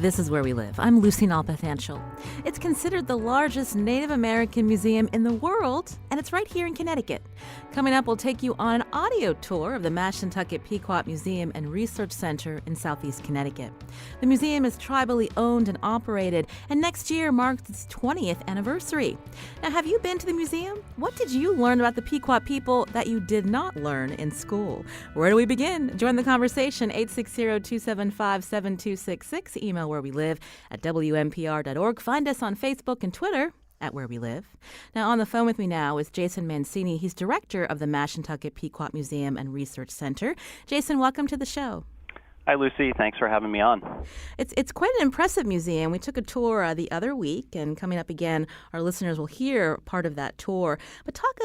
This is Where We Live. I'm Lucy Nalpathanchel. It's considered the largest Native American museum in the world, and it's right here in Connecticut. Coming up, we'll take you on an audio tour of the Mashantucket Pequot Museum and Research Center in Southeast Connecticut. The museum is tribally owned and operated, and next year marks its 20th anniversary. Now, have you been to the museum? What did you learn about the Pequot people that you did not learn in school? Where do we begin? Join the conversation, 860-275-7266. Email Where We Live at WNPR.org. Find us on Facebook and Twitter at Where We Live. Now, on the phone with me now is Jason Mancini. He's director of the Mashantucket Pequot Museum and Research Center. Jason, welcome to the show. Hi, Lucy. Thanks for having me on. It's quite an impressive museum. We took a tour the other week, and coming up again, our listeners will hear part of that tour. But talk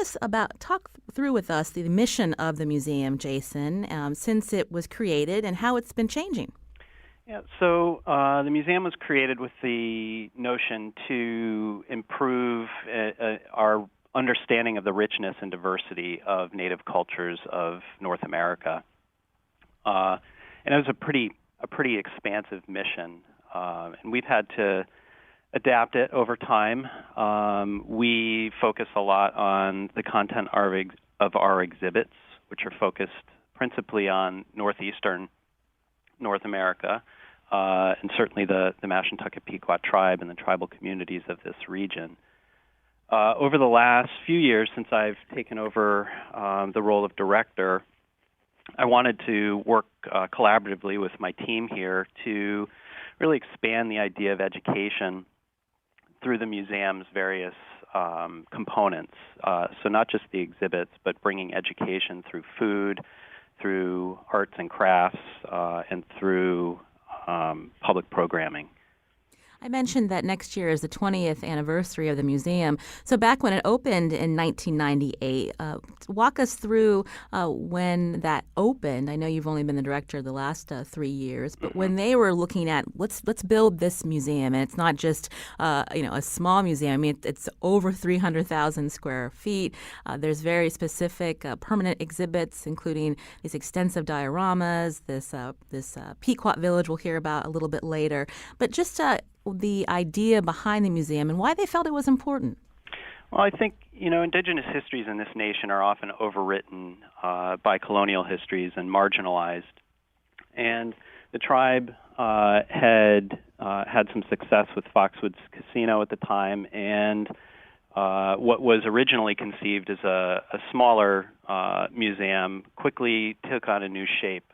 through with us the mission of the museum, Jason, since it was created and how it's been changing. Yeah, so the museum was created with the notion to improve our understanding of the richness and diversity of Native cultures of North America. And it was a pretty expansive mission, and we've had to adapt it over time. We focus a lot on the content of our exhibits, which are focused principally on northeastern North America, and certainly the Mashantucket Pequot tribe and the tribal communities of this region. Over the last few years, since I've taken over the role of director, I wanted to work collaboratively with my team here to really expand the idea of education through the museum's various components. So not just the exhibits, but bringing education through food, through arts and crafts, and through public programming. I mentioned that next year is the 20th anniversary of the museum. So back when it opened in 1998, walk us through when that opened. I know you've only been the director the last 3 years, but when they were looking at let's build this museum, and it's not just a small museum. I mean, it's over 300,000 square feet. There's very specific permanent exhibits, including these extensive dioramas. This Pequot village we'll hear about a little bit later, but just the idea behind the museum and why they felt it was important. Well, I think, indigenous histories in this nation are often overwritten by colonial histories and marginalized. And the tribe had some success with Foxwoods Casino at the time, and what was originally conceived as a smaller museum quickly took on a new shape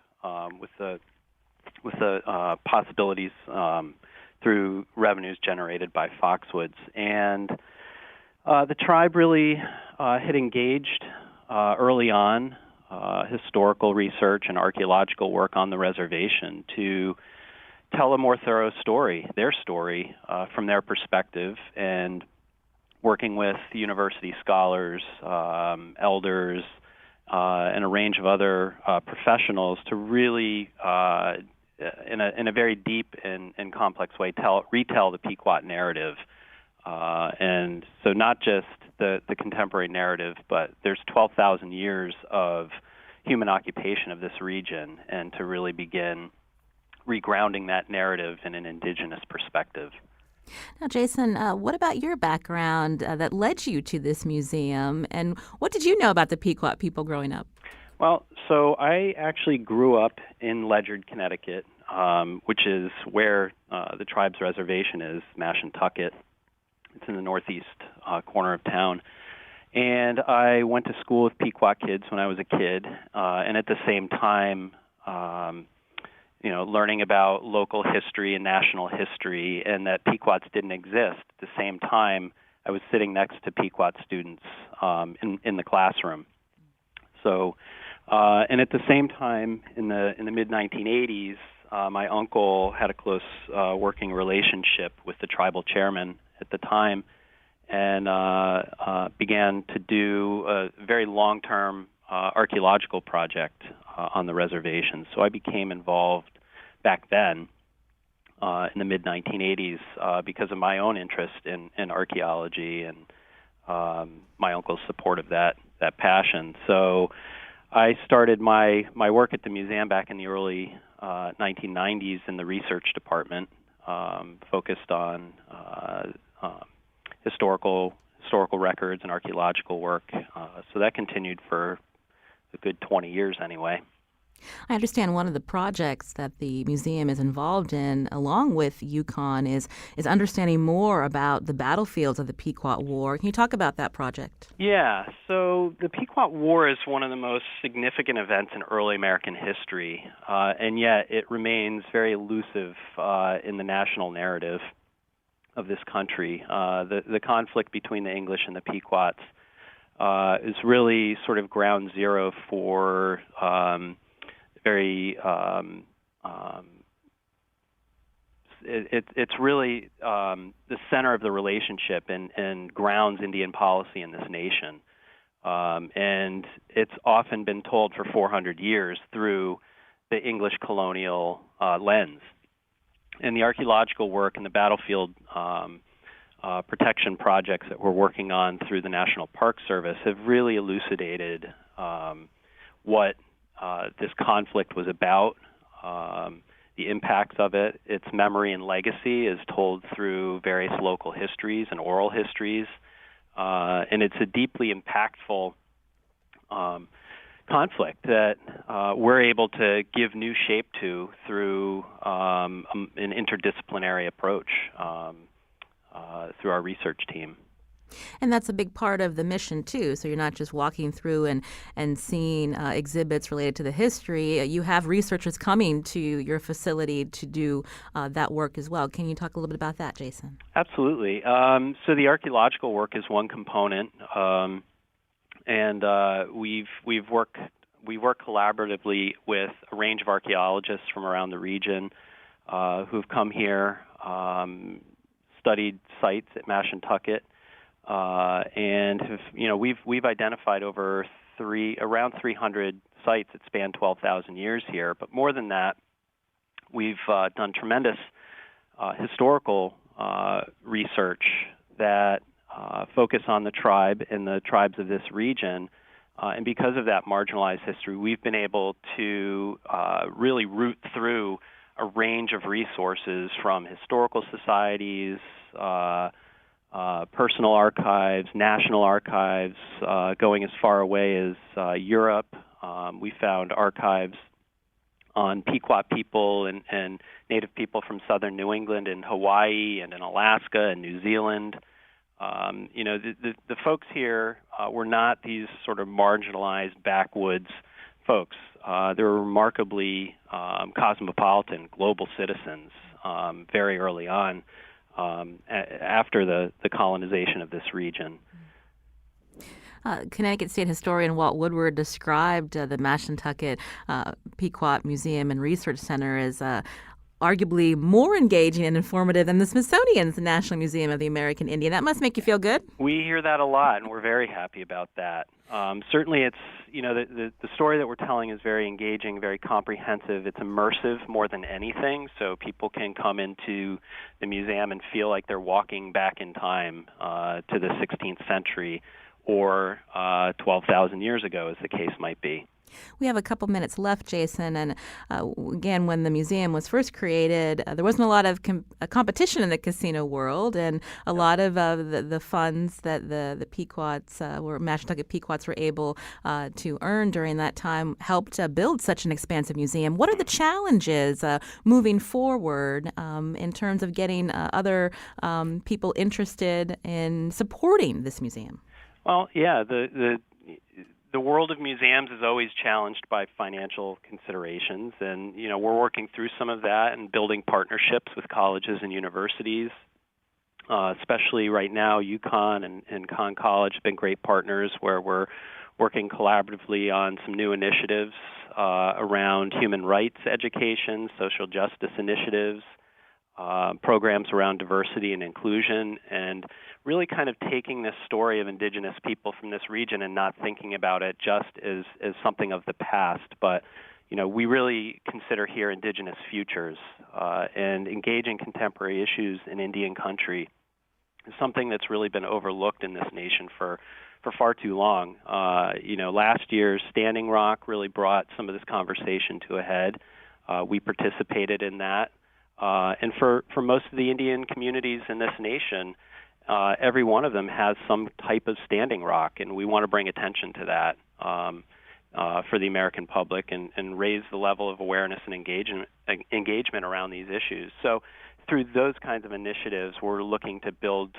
with the possibilities through revenues generated by Foxwoods. And the tribe really had engaged early on historical research and archaeological work on the reservation to tell a more thorough story, their story, from their perspective, and working with university scholars, elders, and a range of other professionals to really in a very deep and complex way, retell the Pequot narrative, and so not just the contemporary narrative, but there's 12,000 years of human occupation of this region, and to really begin regrounding that narrative in an indigenous perspective. Now, Jason, what about your background that led you to this museum, and what did you know about the Pequot people growing up? Well, so I actually grew up in Ledyard, Connecticut, which is where the tribe's reservation is, Mashantucket. It's in the northeast corner of town. And I went to school with Pequot kids when I was a kid, and at the same time, learning about local history and national history, and that Pequots didn't exist. At the same time, I was sitting next to Pequot students in the classroom. So, and at the same time, in the mid-1980s, my uncle had a close working relationship with the tribal chairman at the time, and began to do a very long-term archaeological project on the reservation. So I became involved back then in the mid-1980s because of my own interest in archaeology and my uncle's support of that passion. So I started my work at the museum back in the early 1990s in the research department, focused on historical records and archaeological work. So that continued for a good 20 years anyway. I understand one of the projects that the museum is involved in, along with Yukon, is understanding more about the battlefields of the Pequot War. Can you talk about that project? Yeah, so the Pequot War is one of the most significant events in early American history, and yet it remains very elusive in the national narrative of this country. The conflict between the English and the Pequots is really sort of ground zero for it's really the center of the relationship and grounds Indian policy in this nation. And it's often been told for 400 years through the English colonial lens. And the archaeological work and the battlefield protection projects that we're working on through the National Park Service have really elucidated what this conflict was about, the impacts of it. Its memory and legacy is told through various local histories and oral histories, and it's a deeply impactful conflict that we're able to give new shape to through an interdisciplinary approach through our research team. And that's a big part of the mission, too. So you're not just walking through and seeing exhibits related to the history. You have researchers coming to your facility to do that work as well. Can you talk a little bit about that, Jason? Absolutely. So the archaeological work is one component, and we work collaboratively with a range of archaeologists from around the region who've come here, studied sites at Mashantucket. And we've identified around 300 sites that span 12,000 years here. But more than that, we've done tremendous historical research that focus on the tribe and the tribes of this region. And because of that marginalized history, we've been able to really root through a range of resources from historical societies, personal archives, national archives, going as far away as Europe. We found archives on Pequot people and native people from southern New England and Hawaii and in Alaska and New Zealand. The folks here were not these sort of marginalized backwoods folks. They were remarkably cosmopolitan, global citizens very early on. After the colonization of this region. Connecticut State historian Walt Woodward described the Mashantucket Pequot Museum and Research Center as arguably more engaging and informative than the Smithsonian's National Museum of the American Indian. That must make you feel good? We hear that a lot, and we're very happy about that. Certainly it's, the story that we're telling is very engaging, very comprehensive. It's immersive more than anything, so people can come into the museum and feel like they're walking back in time to the 16th century or 12,000 years ago, as the case might be. We have a couple minutes left, Jason, and again, when the museum was first created, there wasn't a lot of competition in the casino world, and a lot of the funds that the Pequots, Mashantucket Pequots, were able to earn during that time helped build such an expansive museum. What are the challenges moving forward in terms of getting other people interested in supporting this museum? Well, yeah, the world of museums is always challenged by financial considerations, and we're working through some of that and building partnerships with colleges and universities. Especially right now, Yukon and Conn College have been great partners where we're working collaboratively on some new initiatives around human rights education, social justice initiatives, programs around diversity and inclusion, and really kind of taking this story of indigenous people from this region and not thinking about it just as something of the past, but we really consider here indigenous futures, and engaging contemporary issues in Indian country is something that's really been overlooked in this nation for far too long. Last year's Standing Rock really brought some of this conversation to a head. We participated in that. And for most of the Indian communities in this nation, every one of them has some type of standing rock, and we want to bring attention to that for the American public and raise the level of awareness and engagement around these issues. So through those kinds of initiatives, we're looking to build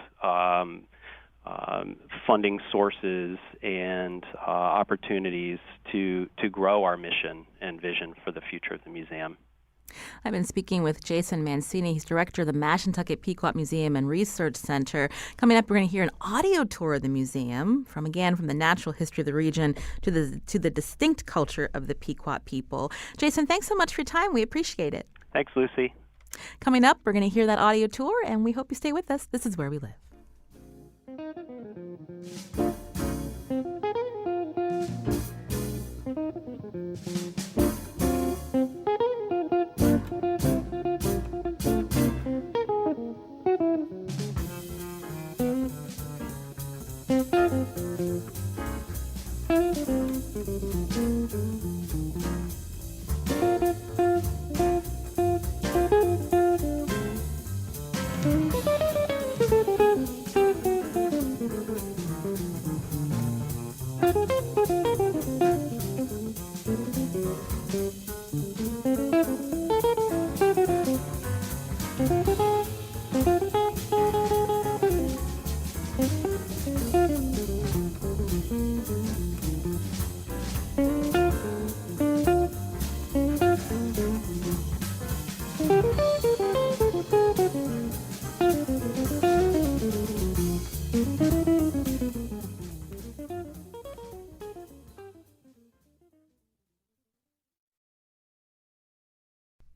funding sources and opportunities to grow our mission and vision for the future of the museum. I've been speaking with Jason Mancini. He's director of the Mashantucket Pequot Museum and Research Center. Coming up, we're going to hear an audio tour of the museum from the natural history of the region to the distinct culture of the Pequot people. Jason, thanks so much for your time. We appreciate it. Thanks, Lucy. Coming up, we're going to hear that audio tour, and we hope you stay with us. This is Where We Live.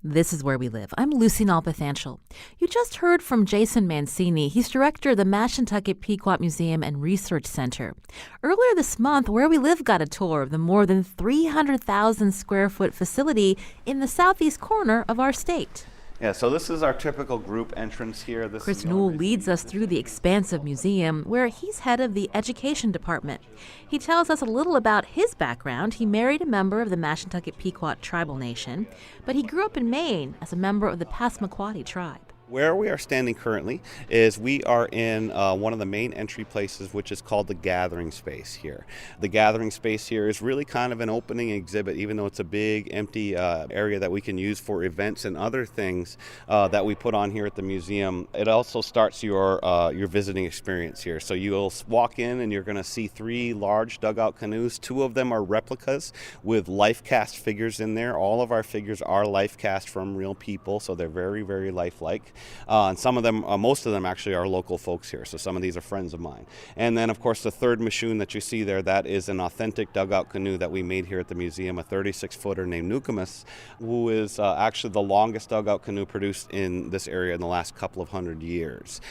This is Where We Live. I'm Lucy Nalpathanchel. You just heard from Jason Mancini. He's director of the Mashantucket Pequot Museum and Research Center. Earlier this month, Where We Live got a tour of the more than 300,000 square foot facility in the southeast corner of our state. Yeah, so this is our typical group entrance here. Chris Newell leads us through the expansive museum, where he's head of the education department. He tells us a little about his background. He married a member of the Mashantucket Pequot tribal nation, but he grew up in Maine as a member of the Passamaquoddy tribe. Where we are standing currently is we are in one of the main entry places, which is called the gathering space here. The gathering space here is really kind of an opening exhibit, even though it's a big empty area that we can use for events and other things that we put on here at the museum. It also starts your visiting experience here. So you'll walk in and you're going to see 3 large dugout canoes. 2 of them are replicas with life cast figures in there. All of our figures are life cast from real people, so they're very, very lifelike. And some of them, most of them actually are local folks here, so some of these are friends of mine. And then, of course, the third Mashoon that you see there, that is an authentic dugout canoe that we made here at the museum, a 36-footer named Nukamus, who is actually the longest dugout canoe produced in this area in the last couple of 100 years,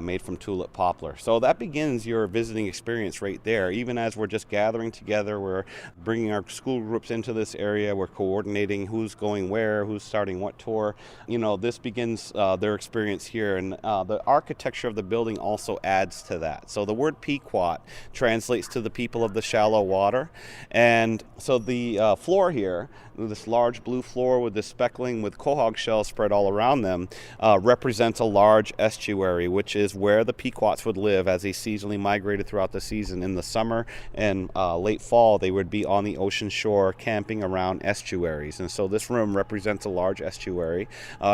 made from tulip poplar. So that begins your visiting experience right there. Even as we're just gathering together, we're bringing our school groups into this area, we're coordinating who's going where, who's starting what tour. You know, this begins their experience here, and the architecture of the building also adds to that. So the word Pequot translates to the people of the shallow water, and so the floor here, this large blue floor with the speckling with quahog shells spread all around them, represents a large estuary, which is where the Pequots would live as they seasonally migrated throughout the season. In the summer and late fall, they would be on the ocean shore camping around estuaries, and so this room represents a large estuary.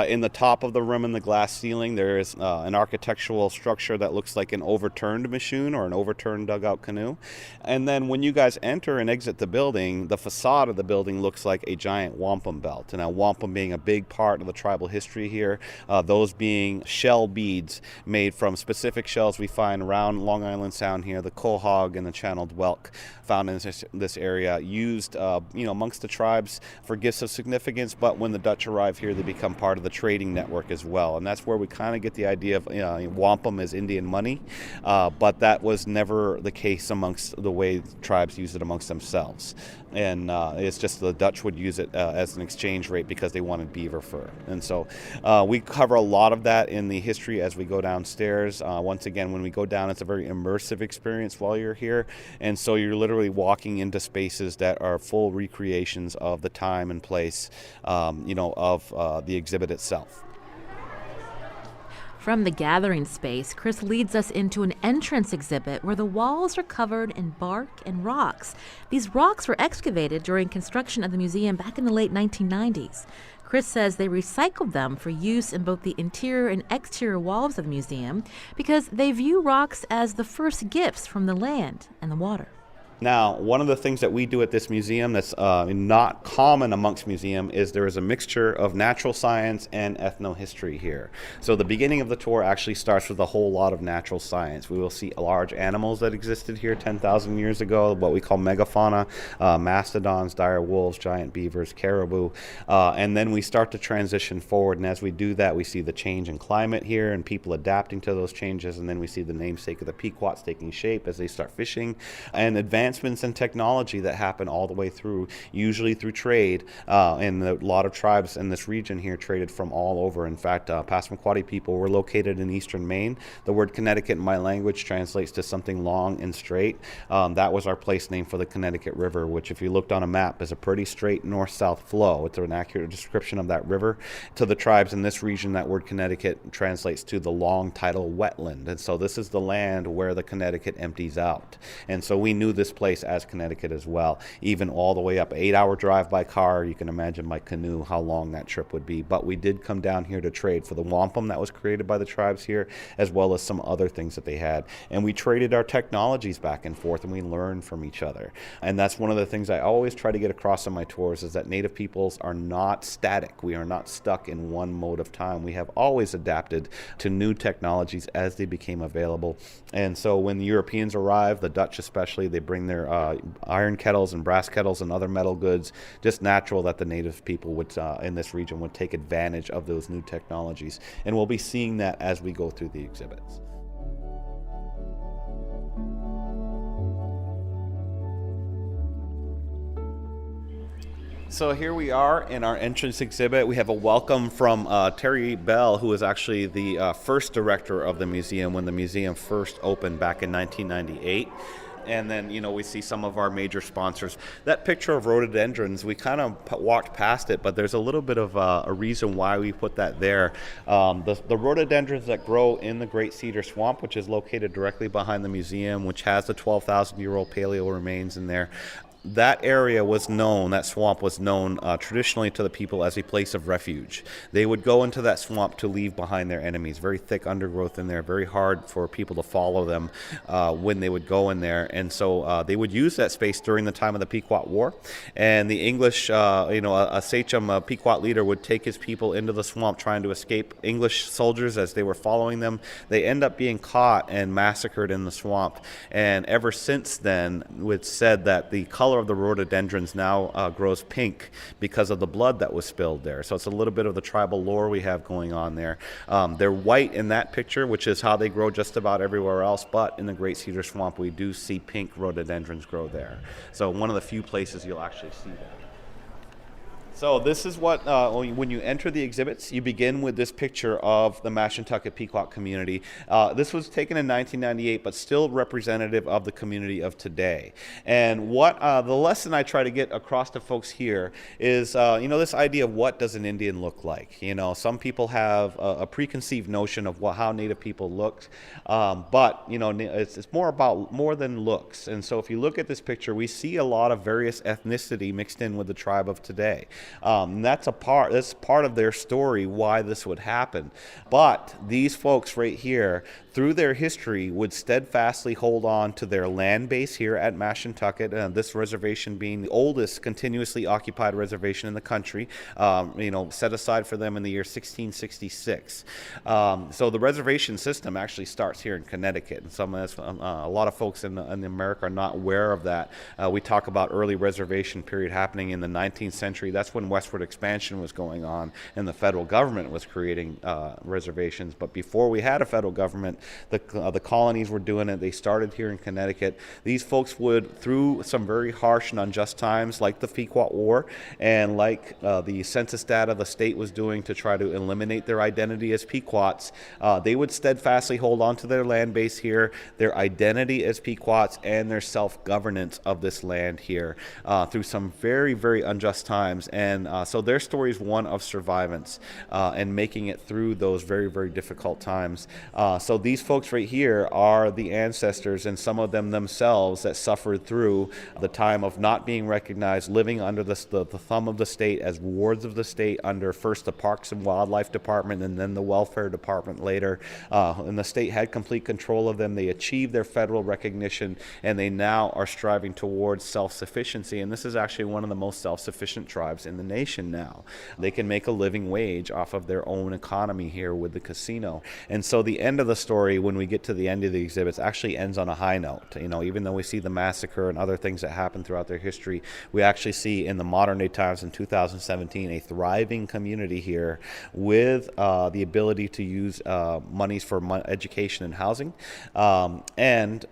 In the top of the room, in the glass ceiling, there is an architectural structure that looks like an overturned Mashoon or an overturned dugout canoe. And then when you guys enter and exit the building, the facade of the building looks like a giant wampum belt. And now wampum being a big part of the tribal history here, those being shell beads made from specific shells we find around Long Island Sound here, the quahog and the channeled whelk found in this area, used amongst the tribes for gifts of significance, but when the Dutch arrive here, they become part of the trading network as well. And that's where we kind of get the idea of wampum as Indian money, but that was never the case amongst the way tribes use it amongst themselves. And it's just the Dutch would use it as an exchange rate because they wanted beaver fur. And so we cover a lot of that in the history as we go downstairs. Once again, when we go down, it's a very immersive experience while you're here. And so you're literally walking into spaces that are full recreations of the time and place, of the exhibit itself. From the gathering space, Chris leads us into an entrance exhibit where the walls are covered in bark and rocks. These rocks were excavated during construction of the museum back in the late 1990s. Chris says they recycled them for use in both the interior and exterior walls of the museum because they view rocks as the first gifts from the land and the water. Now, one of the things that we do at this museum that's not common amongst museums is there is a mixture of natural science and ethnohistory here. So the beginning of the tour actually starts with a whole lot of natural science. We will see large animals that existed here 10,000 years ago, what we call megafauna, mastodons, dire wolves, giant beavers, caribou, and then we start to transition forward, and as we do that, we see the change in climate here and people adapting to those changes, and then we see the namesake of the Pequots taking shape as they start fishing, and advancements in technology that happen all the way through, usually through trade, and a lot of tribes in this region here traded from all over. In fact, Passamaquoddy people were located in eastern Maine. The word Connecticut in my language translates to something long and straight. That was our place name for the Connecticut River, which if you looked on a map is a pretty straight north-south flow. It's an accurate description of that river. To the tribes in this region, that word Connecticut translates to the long tidal wetland, and so this is the land where the Connecticut empties out. And so we knew this place as Connecticut as well, even all the way up 8-hour drive by car. You can imagine by canoe how long that trip would be, but we did come down here to trade for the wampum that was created by the tribes here, as well as some other things that they had, and we traded our technologies back and forth, and we learned from each other. And that's one of the things I always try to get across on my tours, is that Native peoples are not static. We are not stuck in one mode of time. We have always adapted to new technologies as they became available. And so when the Europeans arrived, the Dutch especially, they bring their iron kettles and brass kettles and other metal goods. Just natural that the native people would in this region would take advantage of those new technologies, and we'll be seeing that as we go through the exhibits. So here we are in our entrance exhibit. We have a welcome from Terry Bell, who was actually the first director of the museum when the museum first opened back in 1998. And then, we see some of our major sponsors. That picture of rhododendrons, we kind of walked past it, but there's a little bit of a reason why we put that there. The rhododendrons that grow in the Great Cedar Swamp, which is located directly behind the museum, which has the 12,000-year-old paleo remains in there, that area was known, that swamp was known traditionally to the people as a place of refuge. They would go into that swamp to leave behind their enemies. Very thick undergrowth in there, very hard for people to follow them when they would go in there. And so they would use that space during the time of the Pequot War. And the English, a sachem, a Pequot leader would take his people into the swamp trying to escape English soldiers as they were following them. They end up being caught and massacred in the swamp. And ever since then, it's said that the color of the rhododendrons now grows pink because of the blood that was spilled there. So it's a little bit of the tribal lore we have going on there. They're white in that picture, which is how they grow just about everywhere else, but in the Great Cedar Swamp we do see pink rhododendrons grow there. So one of the few places you'll actually see that. So this is what, when you enter the exhibits, you begin with this picture of the Mashantucket Pequot community. This was taken in 1998, but still representative of the community of today. And what the lesson I try to get across to folks here is, this idea of what does an Indian look like? Some people have a preconceived notion of how Native people look, but it's more than looks. And so if you look at this picture, we see a lot of various ethnicity mixed in with the tribe of today. That's part of their story, why this would happen. But these folks right here, through their history, would steadfastly hold on to their land base here at Mashantucket, this reservation being the oldest continuously occupied reservation in the country, set aside for them in the year 1666. So the reservation system actually starts here in Connecticut, and a lot of folks in America are not aware of that. We talk about early reservation period happening in the 19th century. That's when westward expansion was going on and the federal government was creating reservations. But before we had a federal government, the colonies were doing it. They started here in Connecticut. These folks would, through some very harsh and unjust times like the Pequot War and like the census data the state was doing to try to eliminate their identity as Pequots, they would steadfastly hold on to their land base here, their identity as Pequots, and their self-governance of this land here through some very, very unjust times. And And so their story is one of survivance and making it through those very, very difficult times. So these folks right here are the ancestors, and some of them themselves that suffered through the time of not being recognized, living under the thumb of the state as wards of the state under first the Parks and Wildlife Department and then the Welfare Department later. And the state had complete control of them. They achieved their federal recognition, and they now are striving towards self-sufficiency. And this is actually one of the most self-sufficient tribes in the nation now. They can make a living wage off of their own economy here with the casino. And so the end of the story, when we get to the end of the exhibits, actually ends on a high note. Even though we see the massacre and other things that happen throughout their history, we actually see in the modern day times in 2017 a thriving community here with the ability to use monies for education and housing, and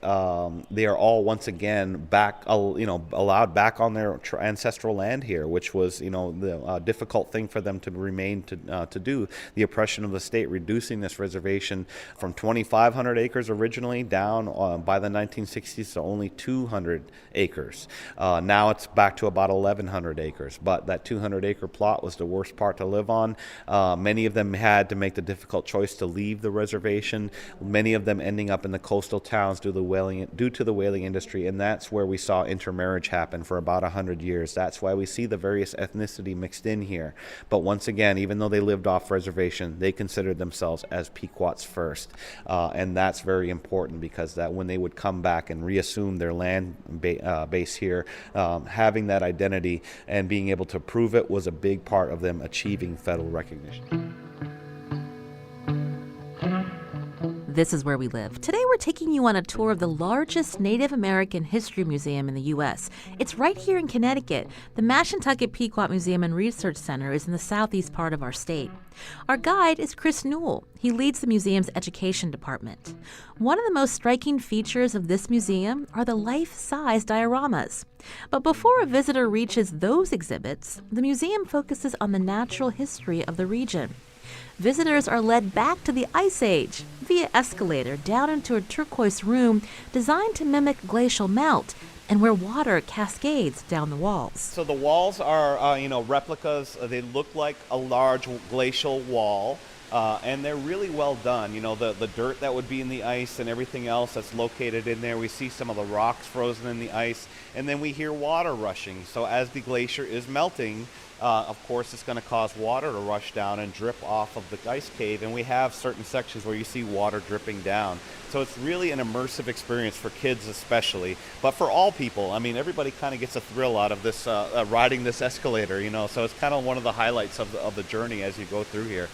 they are all once again back, allowed back on their ancestral land here, which was the difficult thing for them to remain to do. The oppression of the state, reducing this reservation from 2,500 acres originally down by the 1960s to only 200 acres. Now it's back to about 1,100 acres, but that 200-acre plot was the worst part to live on. Many of them had to make the difficult choice to leave the reservation, many of them ending up in the coastal towns due to the whaling industry, and that's where we saw intermarriage happen for about 100 years. That's why we see the various ethnicity mixed in here. But once again, even though they lived off reservation, they considered themselves as Pequots first, and that's very important, because that when they would come back and reassume their land base here, having that identity and being able to prove it was a big part of them achieving federal recognition. This is Where We Live. Today we're taking you on a tour of the largest Native American history museum in the U.S. It's right here in Connecticut. The Mashantucket Pequot Museum and Research Center is in the southeast part of our state. Our guide is Chris Newell. He leads the museum's education department. One of the most striking features of this museum are the life-size dioramas. But before a visitor reaches those exhibits, the museum focuses on the natural history of the region. Visitors are led back to the Ice Age via escalator down into a turquoise room designed to mimic glacial melt and where water cascades down the walls. So the walls are, replicas. They look like a large glacial wall. And they're really well done. The dirt that would be in the ice and everything else that's located in there. We see some of the rocks frozen in the ice, and then we hear water rushing. So as the glacier is melting, of course, it's going to cause water to rush down and drip off of the ice cave. And we have certain sections where you see water dripping down. So it's really an immersive experience for kids especially, but for all people. I mean, everybody kind of gets a thrill out of this, riding this escalator, So it's kind of one of the highlights of the journey as you go through here.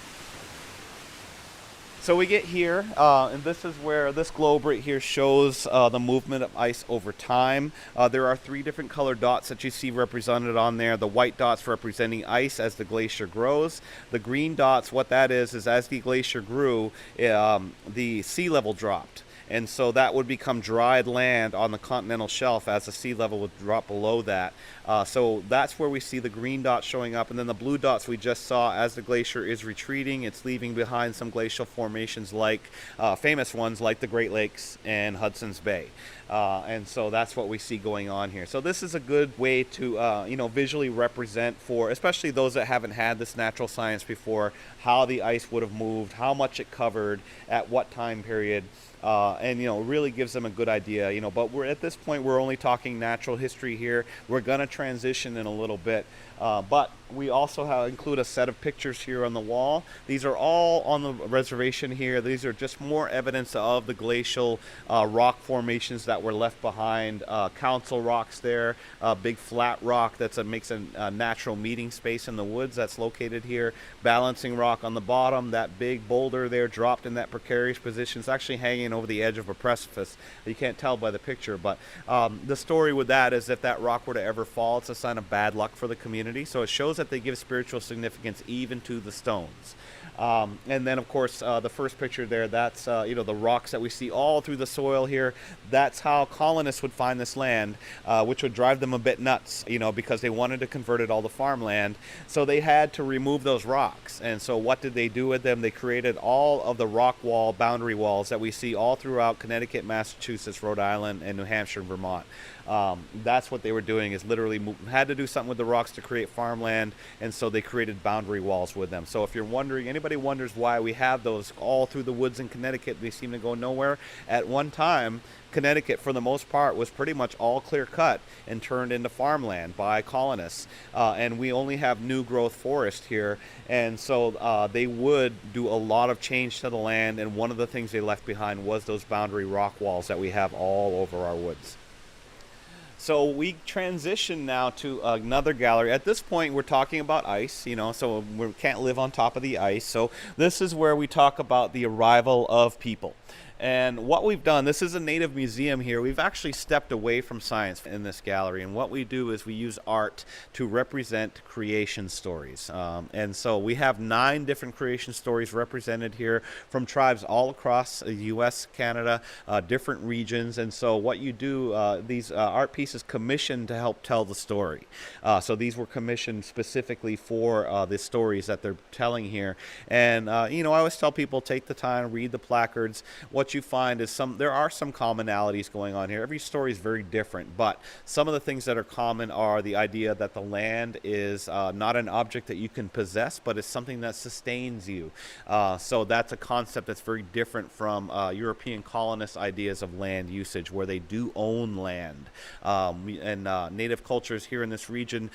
So we get here, and this is where this globe right here shows the movement of ice over time. There are 3 different colored dots that you see represented on there. The white dots representing ice as the glacier grows. The green dots, what that is as the glacier grew, the sea level dropped. And so that would become dried land on the continental shelf as the sea level would drop below that. So that's where we see the green dots showing up. And then the blue dots we just saw as the glacier is retreating. It's leaving behind some glacial formations like famous ones like the Great Lakes and Hudson's Bay. And so that's what we see going on here. So this is a good way to, visually represent for, especially those that haven't had this natural science before, how the ice would have moved, how much it covered, at what time period. And really gives them a good idea, but we're at this point, we're only talking natural history here. We're going to transition in a little bit, but we also include a set of pictures here on the wall. These are all on the reservation here. These are just more evidence of the glacial rock formations that were left behind. Council rocks there, a big flat rock that makes a natural meeting space in the woods that's located here. Balancing rock on the bottom, that big boulder there dropped in that precarious position. It's actually hanging over the edge of a precipice. You can't tell by the picture, but the story with that is if that rock were to ever fall, it's a sign of bad luck for the community. So it shows that they give spiritual significance even to the stones. And then, of course, the first picture there, that's, the rocks that we see all through the soil here. That's how colonists would find this land, which would drive them a bit nuts, because they wanted to convert it all to farmland. So they had to remove those rocks. And so what did they do with them? They created all of the rock wall boundary walls that we see all throughout Connecticut, Massachusetts, Rhode Island, and New Hampshire and Vermont. That's what they were doing, is literally had to do something with the rocks to create create farmland, and so they created boundary walls with them. So if you're wondering, anybody wonders why we have those all through the woods in Connecticut, they seem to go nowhere. At one time, Connecticut, for the most part, was pretty much all clear cut and turned into farmland by colonists. And we only have new growth forest here. And so they would do a lot of change to the land. And one of the things they left behind was those boundary rock walls that we have all over our woods. So we transition now to another gallery. At this point, we're talking about ice, so we can't live on top of the ice. So this is where we talk about the arrival of people. And what we've done, this is a native museum here. We've actually stepped away from science in this gallery. And what we do is we use art to represent creation stories. And so we have 9 different creation stories represented here from tribes all across the U.S., Canada, different regions. And so what you do, these art pieces commissioned to help tell the story. So these were commissioned specifically for the stories that they're telling here. And, I always tell people, take the time, read the placards. What you find is there are some commonalities going on here. Every story is very different, but some of the things that are common are the idea that the land is not an object that you can possess, but it's something that sustains you. So that's a concept that's very different from European colonists' ideas of land usage, where they do own land. And native cultures here in this region,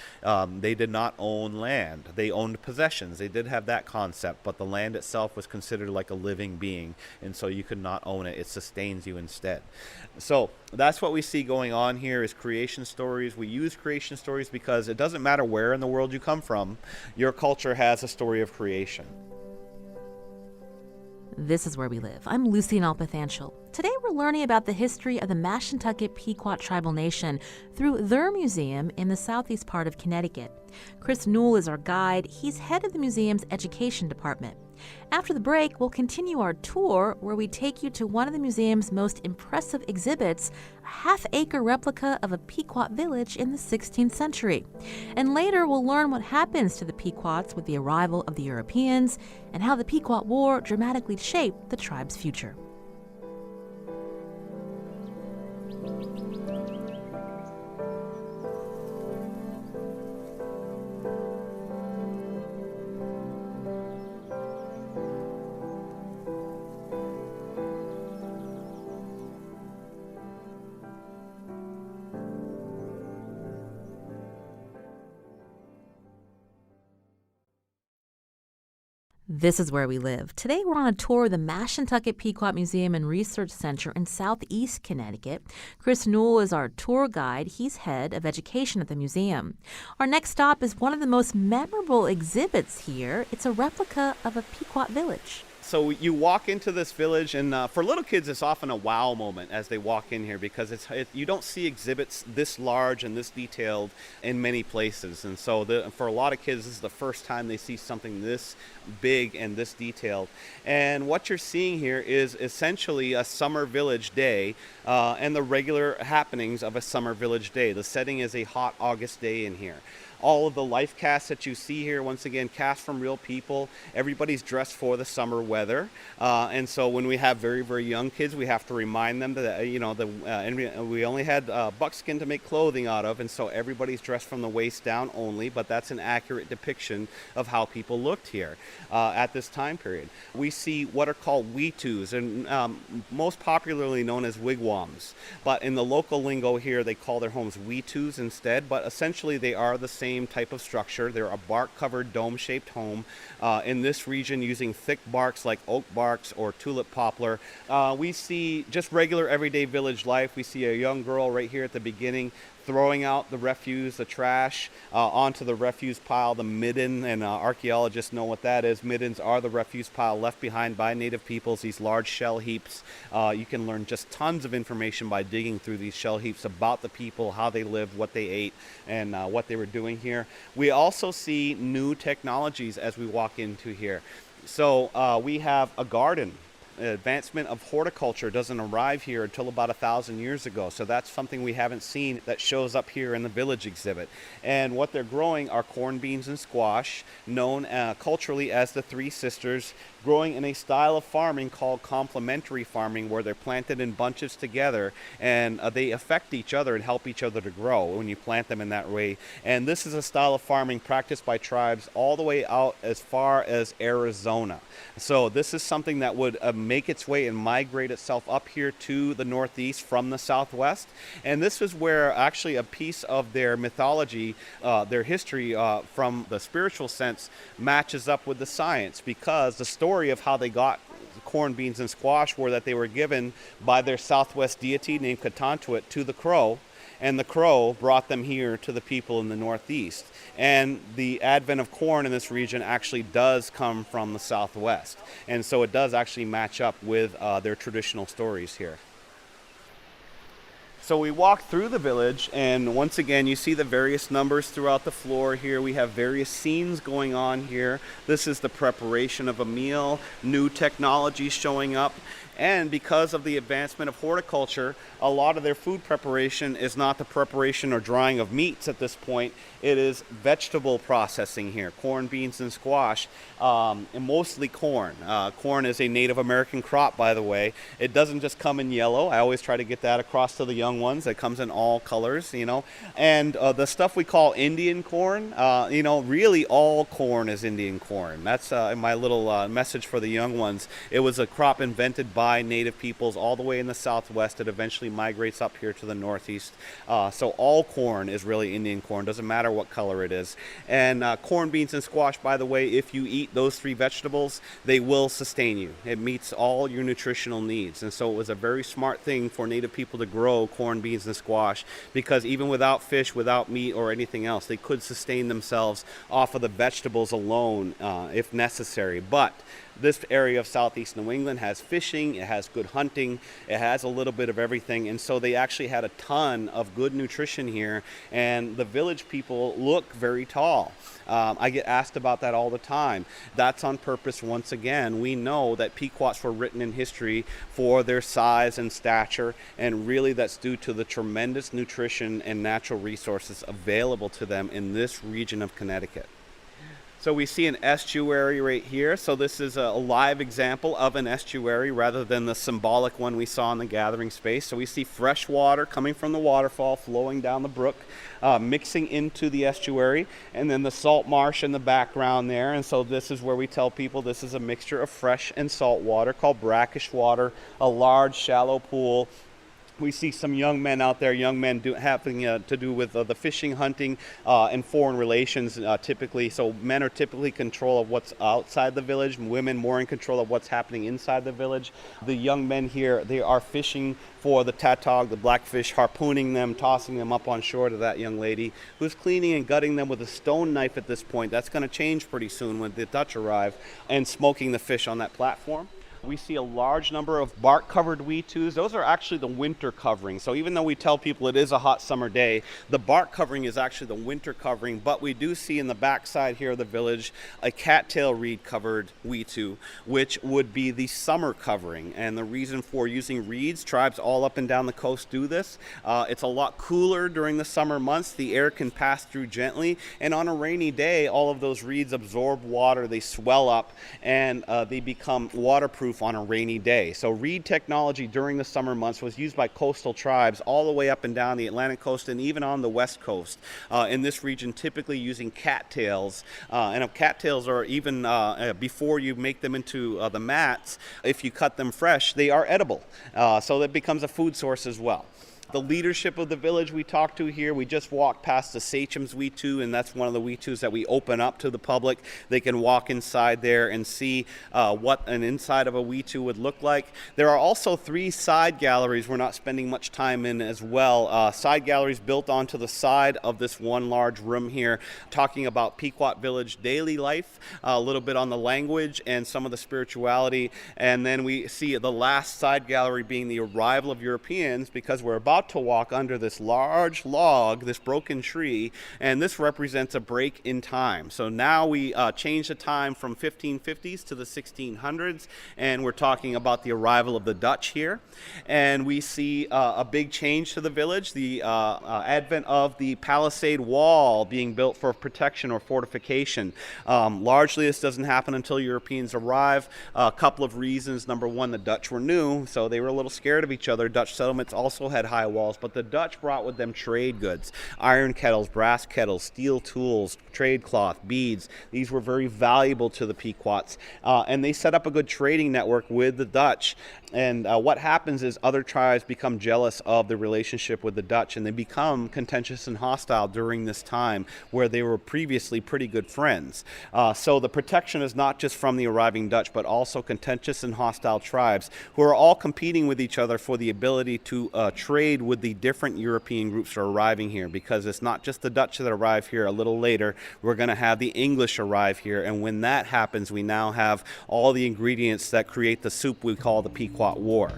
they did not own land. They owned possessions. They did have that concept, but the land itself was considered like a living being, and so you could not own it. It sustains you instead. So that's what we see going on here is creation stories. We use creation stories because it doesn't matter where in the world you come from, your culture has a story of creation. This is Where We Live. I'm Lucy Nalpathanchel. Today we're learning about the history of the Mashantucket Pequot tribal nation through their museum in the southeast part of Connecticut. Chris Newell is our guide. He's head of the museum's education department. After the break, we'll continue our tour where we take you to one of the museum's most impressive exhibits, a half-acre replica of a Pequot village in the 16th century. And later, we'll learn what happens to the Pequots with the arrival of the Europeans and how the Pequot War dramatically shaped the tribe's future. This is Where We Live. Today we're on a tour of the Mashantucket Pequot Museum and Research Center in southeast Connecticut. Chris Newell is our tour guide. He's head of education at the museum. Our next stop is one of the most memorable exhibits here. It's a replica of a Pequot village. So you walk into this village, and for little kids, it's often a wow moment as they walk in here because you don't see exhibits this large and this detailed in many places. And so for a lot of kids, this is the first time they see something this big and this detailed. And what you're seeing here is essentially a summer village day and the regular happenings of a summer village day. The setting is a hot August day in here. All of the life casts that you see here, once again, cast from real people. Everybody's dressed for the summer weather. And so when we have very, very young kids, we have to remind them that, and we only had buckskin to make clothing out of. And so everybody's dressed from the waist down only. But that's an accurate depiction of how people looked here at this time period. We see what are called weetus, and most popularly known as wigwams. But in the local lingo here, they call their homes weetus instead. But essentially, they are the same type of structure. They're a bark-covered dome-shaped home in this region using thick barks like oak barks or tulip poplar. We see just regular everyday village life. We see a young girl right here at the beginning throwing out the refuse, the trash, onto the refuse pile, the midden, and archaeologists know what that is. Middens are the refuse pile left behind by native peoples, these large shell heaps. You can learn just tons of information by digging through these shell heaps about the people, how they lived, what they ate, and what they were doing here. We also see new technologies as we walk into here. So we have a garden advancement of horticulture doesn't arrive here until about 1,000 years ago. So that's something we haven't seen that shows up here in the village exhibit. And what they're growing are corn, beans, and squash, known culturally as the Three Sisters, growing in a style of farming called complementary farming, where they're planted in bunches together, and they affect each other and help each other to grow when you plant them in that way. And this is a style of farming practiced by tribes all the way out as far as Arizona. So this is something that would make its way and migrate itself up here to the Northeast from the Southwest. And this is where actually a piece of their mythology, their history from the spiritual sense, matches up with the science, because the story of how they got corn, beans, and squash were that they were given by their Southwest deity named Mashantucket to the Crow, and the Crow brought them here to the people in the Northeast. And the advent of corn in this region actually does come from the Southwest, and so it does actually match up with their traditional stories here. So we walk through the village, and once again you see the various numbers throughout the floor here. We have various scenes going on here. This is the preparation of a meal, new technology showing up. And because of the advancement of horticulture, a lot of their food preparation is not the preparation or drying of meats at this point. It is vegetable processing here, corn, beans, and squash, and mostly corn. Corn is a Native American crop, by the way. It doesn't just come in yellow. I always try to get that across to the young ones. It comes in all colors, you know. And the stuff we call Indian corn, really all corn is Indian corn. That's my little message for the young ones. It was a crop invented by native peoples all the way in the Southwest. It eventually migrates up here to the Northeast. So all corn is really Indian corn. Doesn't matter what color it is. And corn, beans, and squash, by the way, if you eat those three vegetables, they will sustain you. It meets all your nutritional needs. And so it was a very smart thing for native people to grow corn, beans, and squash, because even without fish, without meat or anything else, they could sustain themselves off of the vegetables alone if necessary. But this area of southeast New England has fishing, it has good hunting, it has a little bit of everything, and so they actually had a ton of good nutrition here, and the village people look very tall. I get asked about that all the time. That's on purpose. Once again, we know that Pequots were written in history for their size and stature, and really that's due to the tremendous nutrition and natural resources available to them in this region of Connecticut. So we see an estuary right here. So this is a live example of an estuary rather than the symbolic one we saw in the gathering space. So we see fresh water coming from the waterfall flowing down the brook, mixing into the estuary, and then the salt marsh in the background there. And so this is where we tell people this is a mixture of fresh and salt water called brackish water, a large shallow pool. We see some young men out there, having to do with the fishing, hunting, and foreign relations typically. So men are typically in control of what's outside the village, women more in control of what's happening inside the village. The young men here, they are fishing for the tautog, the blackfish, harpooning them, tossing them up on shore to that young lady who's cleaning and gutting them with a stone knife at this point. That's going to change pretty soon when the Dutch arrive, and smoking the fish on that platform. We see a large number of bark-covered weetus. Those are actually the winter covering. So even though we tell people it is a hot summer day, the bark covering is actually the winter covering. But we do see in the backside here of the village a cattail reed-covered weetu, which would be the summer covering. And the reason for using reeds, tribes all up and down the coast do this. It's a lot cooler during the summer months. The air can pass through gently. And on a rainy day, all of those reeds absorb water. They swell up, and they become waterproof on a rainy day. So reed technology during the summer months was used by coastal tribes all the way up and down the Atlantic coast and even on the west coast. In this region, typically using cattails. And if cattails are even, before you make them into the mats, if you cut them fresh, they are edible. So that becomes a food source as well. The leadership of the village we talked to here, we just walked past the Sachem's Weetu, and that's one of the Weetus that we open up to the public. They can walk inside there and see what an inside of a Weetu would look like. There are also 3 side galleries we're not spending much time in as well. Side galleries built onto the side of this one large room here, talking about Pequot village daily life, a little bit on the language and some of the spirituality. And then we see the last side gallery being the arrival of Europeans, because we're about about to walk under this large log, this broken tree, and this represents a break in time. So now we change the time from 1550s to the 1600s, and we're talking about the arrival of the Dutch here. And we see a big change to the village, the advent of the palisade wall being built for protection or fortification. Largely this doesn't happen until Europeans arrive. A couple of reasons. Number one, the Dutch were new, so they were a little scared of each other. Dutch settlements also had high walls, but the Dutch brought with them trade goods, iron kettles, brass kettles, steel tools, trade cloth, beads. These were very valuable to the Pequots, and they set up a good trading network with the Dutch. And what happens is other tribes become jealous of the relationship with the Dutch, and they become contentious and hostile during this time where they were previously pretty good friends. So the protection is not just from the arriving Dutch, but also contentious and hostile tribes who are all competing with each other for the ability to trade with the different European groups that are arriving here, because it's not just the Dutch that arrive here. A little later, we're going to have the English arrive here, and when that happens, we now have all the ingredients that create the soup we call the Pequot War.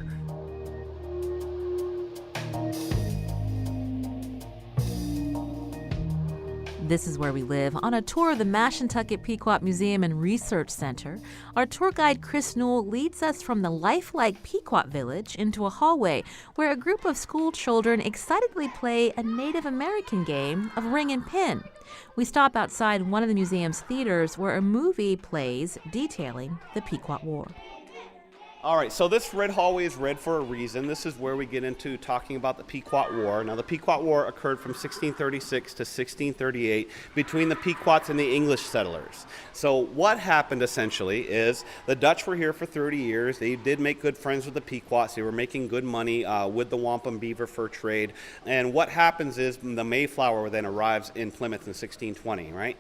This is Where We Live, on a tour of the Mashantucket Pequot Museum and Research Center. Our tour guide Chris Newell leads us from the lifelike Pequot village into a hallway where a group of school children excitedly play a Native American game of ring and pin. We stop outside one of the museum's theaters where a movie plays detailing the Pequot War. All right, so this red hallway is red for a reason. This is where we get into talking about the Pequot War. Now, the Pequot War occurred from 1636 to 1638 between the Pequots and the English settlers. So what happened essentially is the Dutch were here for 30 years. They did make good friends with the Pequots. They were making good money with the wampum beaver fur trade. And what happens is the Mayflower then arrives in Plymouth in 1620, right?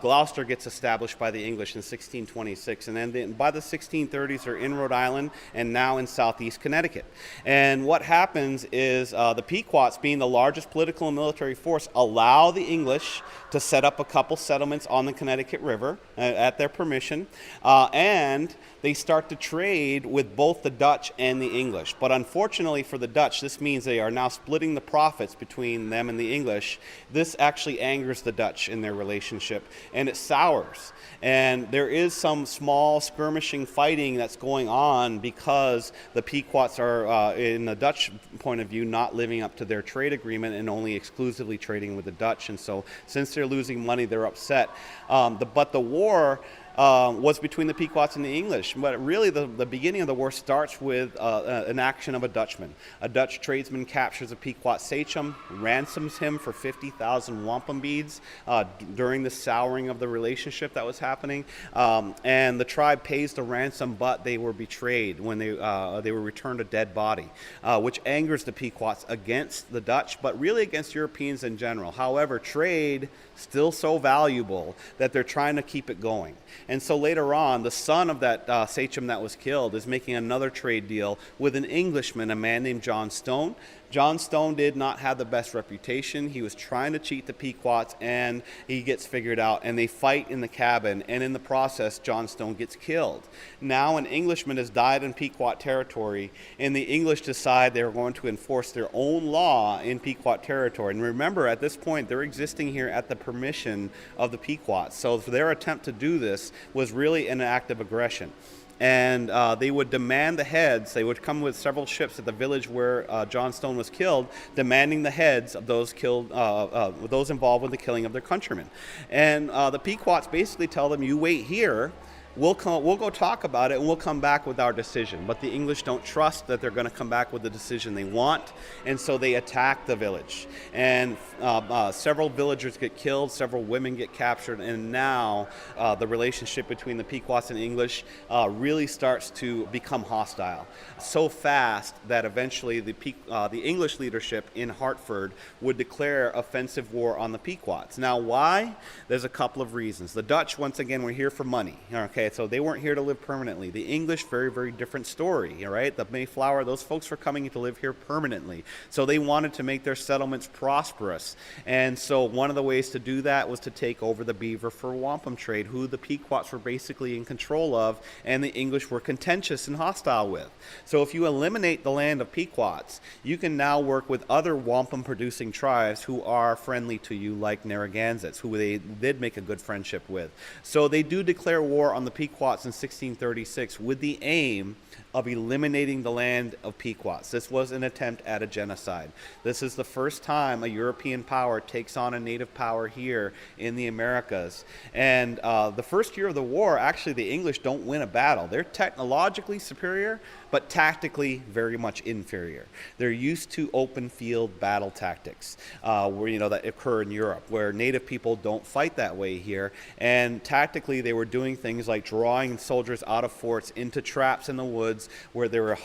Gloucester gets established by the English in 1626. And then by the 1630s, they're in Rhode Island and now in southeast Connecticut. And what happens is the Pequots, being the largest political and military force, allow the English to set up a couple settlements on the Connecticut River at their permission, and they start to trade with both the Dutch and the English. But unfortunately for the Dutch, this means they are now splitting the profits between them and the English. This actually angers the Dutch in their relationship, and it sours. And there is some small skirmishing fighting that's going on because the Pequots are, in the Dutch point of view, not living up to their trade agreement and only exclusively trading with the Dutch. And so since they're losing money, they're upset. But the war was between the Pequots and the English. But really the beginning of the war starts with an action of a Dutchman. A Dutch tradesman captures a Pequot sachem, ransoms him for 50,000 wampum beads during the souring of the relationship that was happening. And the tribe pays the ransom, but they were betrayed when they were returned a dead body, which angers the Pequots against the Dutch, but really against Europeans in general. However, trade still so valuable that they're trying to keep it going. And so later on, the son of that sachem that was killed is making another trade deal with an Englishman, a man named John Stone. John Stone did not have the best reputation. He was trying to cheat the Pequots, and he gets figured out, and they fight in the cabin, and in the process, John Stone gets killed. Now an Englishman has died in Pequot territory, and the English decide they're going to enforce their own law in Pequot territory. And remember, at this point, they're existing here at the permission of the Pequots. So their attempt to do this was really an act of aggression. And they would demand the heads. They would come with several ships at the village where John Stone was killed, demanding the heads of those killed, those involved with the killing of their countrymen. And the Pequots basically tell them, "You wait here. We'll go talk about it, and we'll come back with our decision." But the English don't trust that they're going to come back with the decision they want, and so they attack the village. And several villagers get killed, several women get captured, and now the relationship between the Pequots and English really starts to become hostile. So fast that eventually the English leadership in Hartford would declare offensive war on the Pequots. Now, why? There's a couple of reasons. The Dutch, once again, were here for money. Okay. okay? So they weren't here to live permanently. The English, very, very different story, right? The Mayflower, those folks were coming to live here permanently. So they wanted to make their settlements prosperous. And so one of the ways to do that was to take over the beaver fur wampum trade, who the Pequots were basically in control of, and the English were contentious and hostile with. So if you eliminate the land of Pequots, you can now work with other wampum-producing tribes who are friendly to you, like Narragansetts, who they did make a good friendship with. So they do declare war on the Pequots in 1636 with the aim of eliminating the land of Pequots. This was an attempt at a genocide. This is the first time a European power takes on a native power here in the Americas. And the first year of the war, actually the English don't win a battle. They're technologically superior, but tactically very much inferior. They're used to open field battle tactics, where that occur in Europe, where native people don't fight that way here. And tactically, they were doing things like drawing soldiers out of forts into traps in the woods, where they were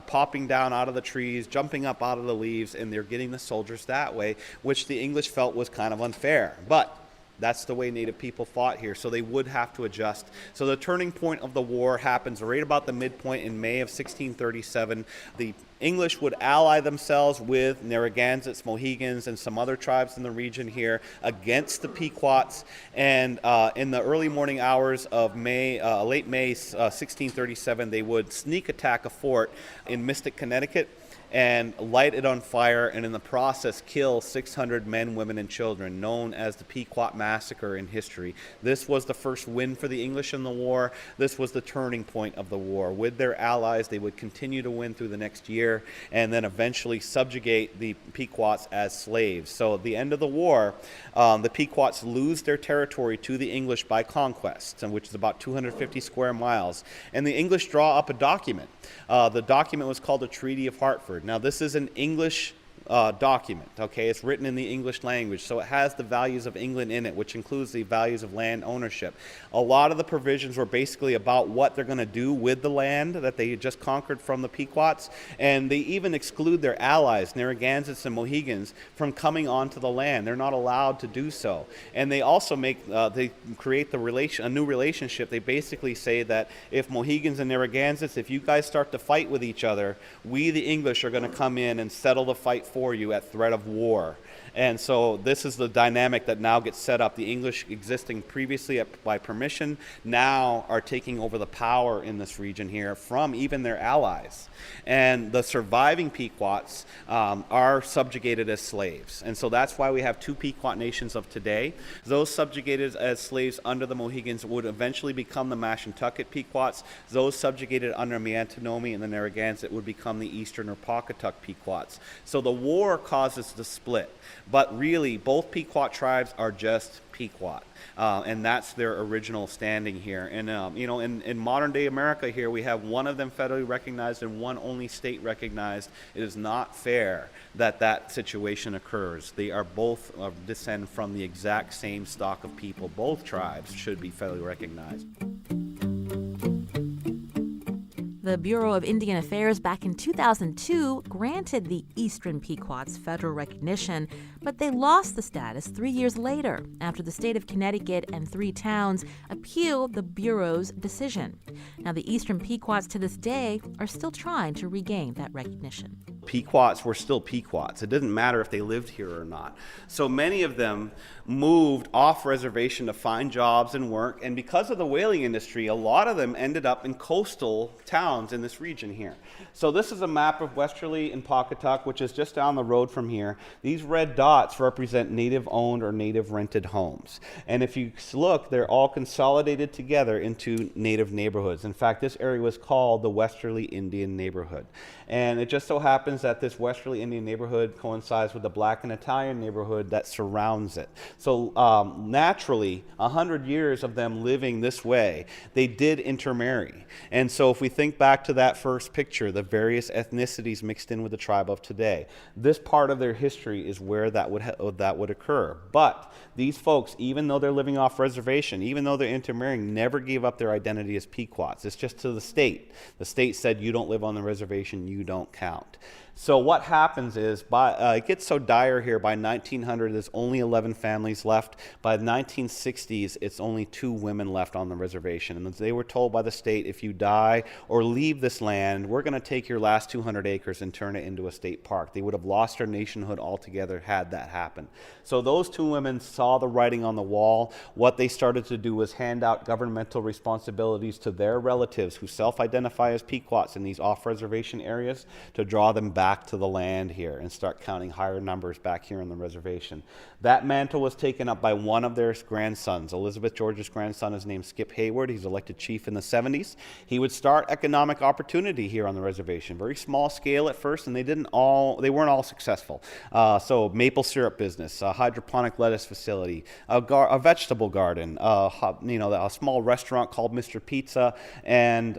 popping down out of the trees, jumping up out of the leaves, and they're getting the soldiers that way, which the English felt was kind of unfair. But that's the way native people fought here, so they would have to adjust. So the turning point of the war happens right about the midpoint in May of 1637. The English would ally themselves with Narragansetts, Mohegans, and some other tribes in the region here against the Pequots. And in the early morning hours of late May 1637, they would sneak attack a fort in Mystic, Connecticut, and light it on fire, and in the process kill 600 men, women, and children, known as the Pequot Massacre in history. This was the first win for the English in the war. This was the turning point of the war. With their allies, they would continue to win through the next year, and then eventually subjugate the Pequots as slaves. So at the end of the war, the Pequots lose their territory to the English by conquest, which is about 250 square miles. And the English draw up a document. The document was called the Treaty of Hartford. Now, this is an English document, okay? It's written in the English language, so it has the values of England in it, which includes the values of land ownership. A lot of the provisions were basically about what they're going to do with the land that they had just conquered from the Pequots, and they even exclude their allies, Narragansetts and Mohegans, from coming onto the land. They're not allowed to do so. And they also they create a new relationship. They basically say that if Mohegans and Narragansetts, if you guys start to fight with each other, we, the English, are going to come in and settle the fight for you at threat of war. And so this is the dynamic that now gets set up. The English, existing previously by permission, now are taking over the power in this region here from even their allies. And the surviving Pequots are subjugated as slaves. And so that's why we have two Pequot nations of today. Those subjugated as slaves under the Mohegans would eventually become the Mashantucket Pequots. Those subjugated under Miantinomi and the Narragansett would become the Eastern or Pawcatuck Pequots. So the war causes the split. But really, both Pequot tribes are just Pequot, and that's their original standing here. And in modern day America here, we have one of them federally recognized and one only state recognized. It is not fair that that situation occurs. They are both descend from the exact same stock of people. Both tribes should be federally recognized. The Bureau of Indian Affairs back in 2002 granted the Eastern Pequots federal recognition, but they lost the status 3 years later after the state of Connecticut and 3 towns appealed the Bureau's decision. Now, the Eastern Pequots to this day are still trying to regain that recognition. Pequots were still Pequots. It didn't matter if they lived here or not. So many of them moved off reservation to find jobs and work, and because of the whaling industry, a lot of them ended up in coastal towns in this region here. So this is a map of Westerly and Pawcatuck, which is just down the road from here. These red dots represent native-owned or native-rented homes. And if you look, they're all consolidated together into native neighborhoods. In fact, this area was called the Westerly Indian Neighborhood. And it just so happens that this Westerly Indian neighborhood coincides with the Black and Italian neighborhood that surrounds it. So naturally, 100 years of them living this way, they did intermarry. And so if we think back to that first picture, the various ethnicities mixed in with the tribe of today, this part of their history is where that would occur. But these folks, even though they're living off reservation, even though they're intermarrying, never gave up their identity as Pequots. It's just to the state. The state said, you don't live on the reservation, you don't count. So what happens is, it gets so dire here. By 1900, there's only 11 families left. By the 1960s, it's only 2 women left on the reservation. And they were told by the state, if you die or leave this land, we're going to take your last 200 acres and turn it into a state park. They would have lost their nationhood altogether had that happened. So those 2 women saw the writing on the wall. What they started to do was hand out governmental responsibilities to their relatives who self-identify as Pequots in these off-reservation areas to draw them back to the land here and start counting higher numbers back here on the reservation. That mantle was taken up by one of their grandsons. Elizabeth George's grandson is named Skip Hayward. He's elected chief in the 70s. He would start economic opportunity here on the reservation. Very small scale at first, and they weren't all successful. So maple syrup business, a hydroponic lettuce facility, a vegetable garden, a small restaurant called Mr. Pizza, and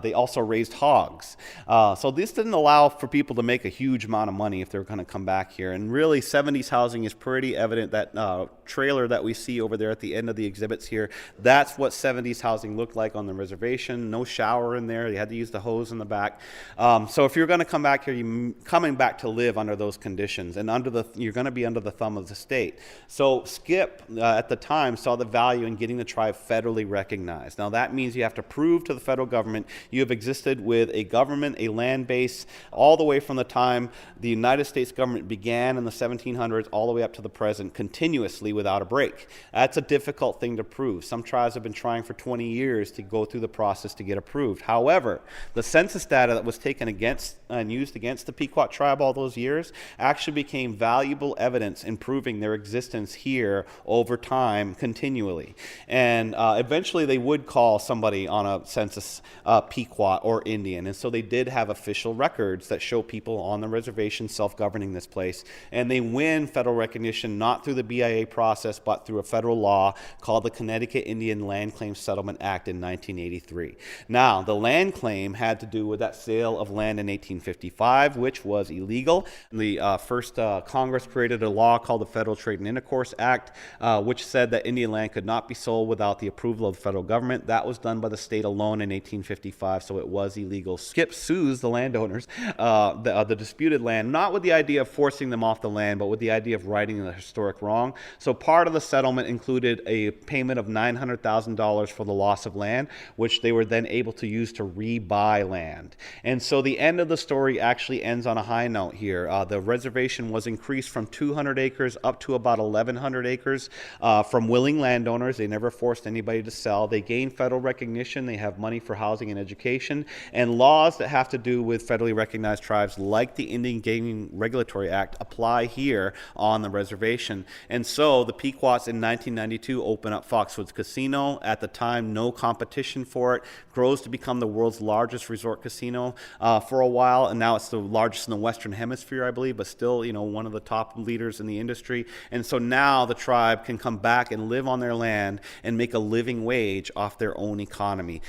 they also raised hogs. So this didn't allow for people to make a huge amount of money if they're going to come back here. And really, 70s housing is pretty evident. That trailer that we see over there at the end of the exhibits here, that's what 70s housing looked like on the reservation. No shower in there. You had to use the hose in the back. So if you're going to come back here, you're coming back to live under those conditions, and you're going to be under the thumb of the state. So Skip, at the time, saw the value in getting the tribe federally recognized. Now that means you have to prove to the federal government you have existed with a government, a land base, all the way from the time the United States government began in the 1700s all the way up to the present, continuously without a break. That's a difficult thing to prove. Some tribes have been trying for 20 years to go through the process to get approved. However, the census data that was taken against and used against the Pequot tribe all those years actually became valuable evidence in proving their existence here over time continually. And eventually they would call somebody on a census Pequot or Indian. And so they did have official records that show people on the reservation self-governing this place. And they win federal recognition not through the BIA process, but through a federal law called the Connecticut Indian Land Claim Settlement Act in 1983. Now, the land claim had to do with that sale of land in 1855, which was illegal. The first Congress created a law called the Federal Trade and Intercourse Act, which said that Indian land could not be sold without the approval of the federal government. That was done by the state alone in 1855, so it was illegal. Skip sues the landowners, the disputed land, not with the idea of forcing them off the land, but with the idea of righting the historic wrong. So part of the settlement included a payment of $900,000 for the loss of land, which they were then able to use to rebuy land. And so the end of the story actually ends on a high note here. The reservation was increased from 200 acres up to about 1,100 acres from willing landowners. They never forced anybody to sell. They gained federal recognition. They have money for housing and education, and laws that have to do with federally recognized tribes like the Indian Gaming Regulatory Act apply here on the reservation. And so the Pequots in 1992 open up Foxwoods Casino. At the time, no competition for it. Grows to become the world's largest resort casino for a while, and now it's the largest in the Western Hemisphere, I believe, but still, one of the top leaders in the industry. And so now the tribe can come back and live on their land and make a living wage off their own economy.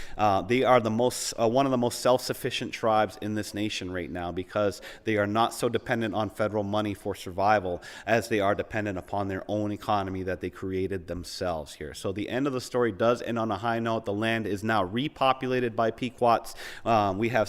They are one of the most self-sufficient tribes in this nation right now because they are not so dependent on federal money for survival as they are dependent upon their own economy that they created themselves here. So the end of the story does end on a high note. The land is now repopulated by Pequots. We have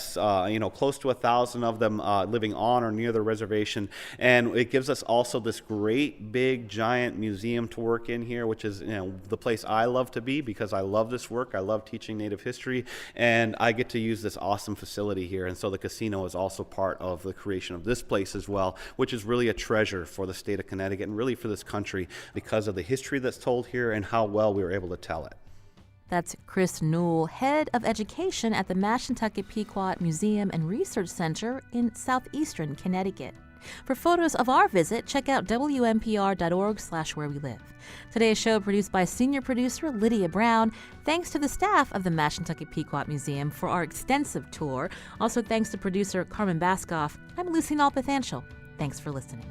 close to 1,000 of them living on or near the reservation, and it gives us also this great big giant museum to work in here, which is the place I love to be because I love this work. I love teaching Native history, and I get to use this awesome facility here. And so the casino is also part of the creation of this place as well, which is really a treasure for the state of Connecticut and really for this country because of the history that's told here and how well we were able to tell it. That's Chris Newell, head of education at the Mashantucket Pequot Museum and Research Center in southeastern Connecticut. For photos of our visit, check out WNPR.org/wherewelive. Today's show produced by senior producer Lydia Brown. Thanks to the staff of the Mashantucket Pequot Museum for our extensive tour. Also thanks to producer Carmen Baskoff. I'm Lucy Nalpathanchel. Thanks for listening.